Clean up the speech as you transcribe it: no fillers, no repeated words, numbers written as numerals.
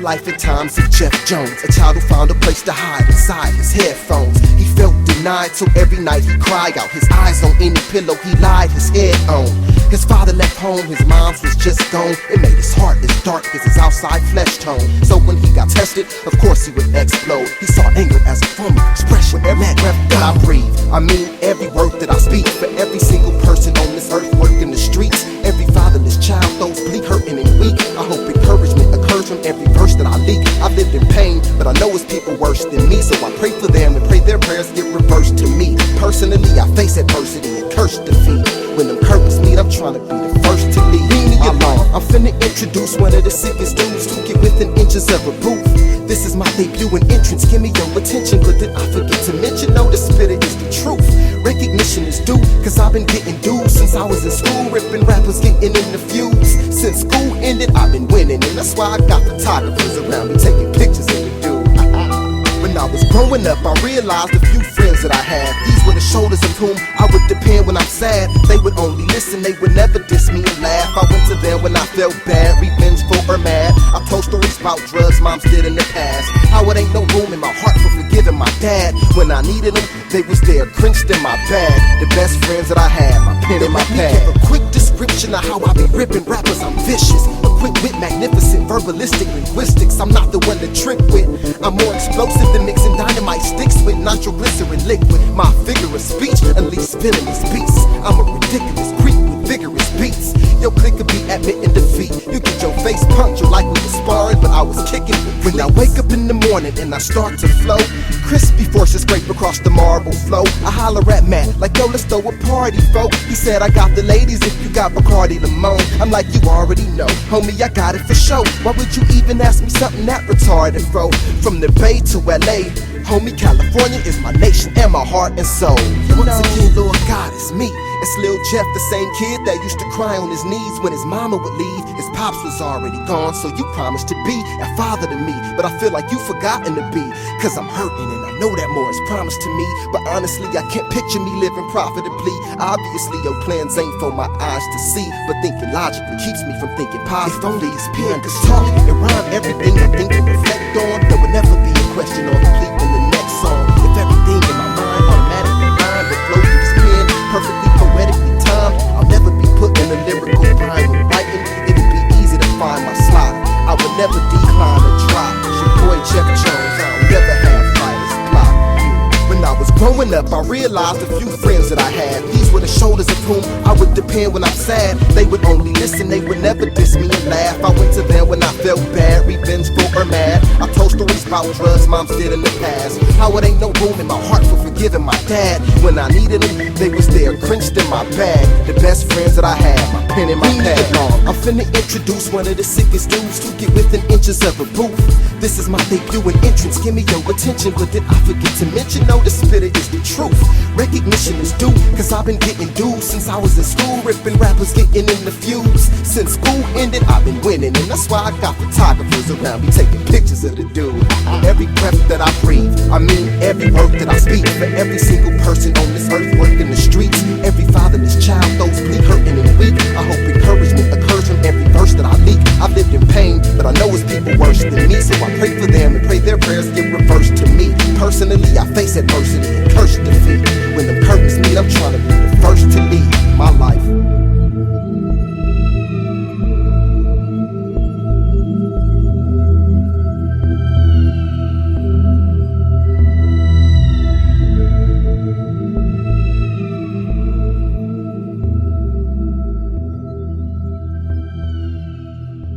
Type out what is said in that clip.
life and times of Jeff Jones, a child who found a place to hide inside his headphones. He felt denied, so every night he cried out, his eyes on any pillow he lied his head on. His father left home, his mom's was just gone. It made his heart as dark as his outside flesh tone. So when he got tested, of course he would explode. He saw anger as a form of expression. Every breath that I breathe, I mean every word that I speak. For every single person on this earth working the streets, every fatherless child, those bleak, hurting and weak, I hope encouragement occurs from every verse that I leak. I've lived in pain, but I know it's people worse than me, so I pray for them and pray their prayers get reversed to me. Personally, I face adversity and curse defeat. When them curtains meet, I'm trying to be the first to leave. Leave me alone. I'm finna introduce one of the sickest dudes to get within inches of a booth. This is my debut and entrance, give me your attention. But did I forget to mention, no, the spirit is the truth. Recognition is due, cause I've been getting dues since I was in school, ripping rappers, getting in the feuds. Since school ended, I've been winning, and that's why I got photographers around me taking pictures of the dude. When I was growing up, I realized a few friends that I had, these were the shoulders of whom I would depend when I'm sad. They would only listen, they would never diss me and laugh. I went to them when I felt bad, revengeful or mad. I told stories about drugs moms did in the past, how it ain't no room in my heart for forgiving my dad. When I needed them, they was there, cringed in my bag. The best friends that I had, my pen in my pad. Give a quick description of how I be ripping rappers, I'm vicious. Equipped with magnificent verbalistic linguistics, I'm not the one to trick with. I'm more explosive than mixing dynamite sticks with nitroglycerin liquid. My figure of speech unleash venomous beasts. I'm a ridiculous creep with vigorous beats. Your clique could be admitting defeat. You get your face punctured like we were sparring, but I was kicking with cleats. When I wake up in the morning and I start to flow, crispy forces scrape across the marble flow. I holler at Matt like, yo, let's throw a party, folk. He said, I got the ladies if you got Bacardi Limon. I'm like, you already know, homie, I got it for show. Why would you even ask me something that retarded, bro? From the Bay to LA, homie, California is my nation and my heart and soul. Once again, Lord God, it's me. It's Lil Jeff, the same kid that used to cry on his knees when his mama would leave. His pops was already gone, so you promised to be a father to me. But I feel like you've forgotten to be, cause I'm hurting and I know that more is promised to me. But honestly, I can't picture me living profitably. Obviously, your plans ain't for my eyes to see, but thinking logically keeps me from thinking positive. If only his pen could talk and rhyme everything I think and reflect on, there would never be a question or complete in the next song. If everything in my mind automatically rhymed and flowed through this pen, perfectly poetically timed, I'll never be put in a lyrical bind when writing. It'd be easy to find my slot. I would never decline or drop. It's your boy Jeff Jones, I'll never have writer's block. When I was growing up, I realized a few friends that I had, these were the shoulders of whom I would depend when I'm sad. They would only listen, they would never diss me and laugh. I went to them when I felt bad, revengeful or mad. I told stories about drugs moms did in the past, how it ain't no room in my heart for forgiving my dad. When I needed them, they was there, cringed in my bag. The best friends that I had, my pen in my pad. I'm finna introduce one of the sickest dudes to get within inches of a booth. This is my debut and entrance, give me your attention. But did I forget to mention, no, the spirit is the truth. Recognition is due, cause I've been getting dues since I was in school, ripping rappers, getting in the feuds. Since school ended, I've been winning, and that's why I got photographers around me taking pictures of the dude. Every breath that I breathe, I mean every word that I speak. For every single person on this earth working the streets, every fatherless child, those bleak, hurting and weak, I hope it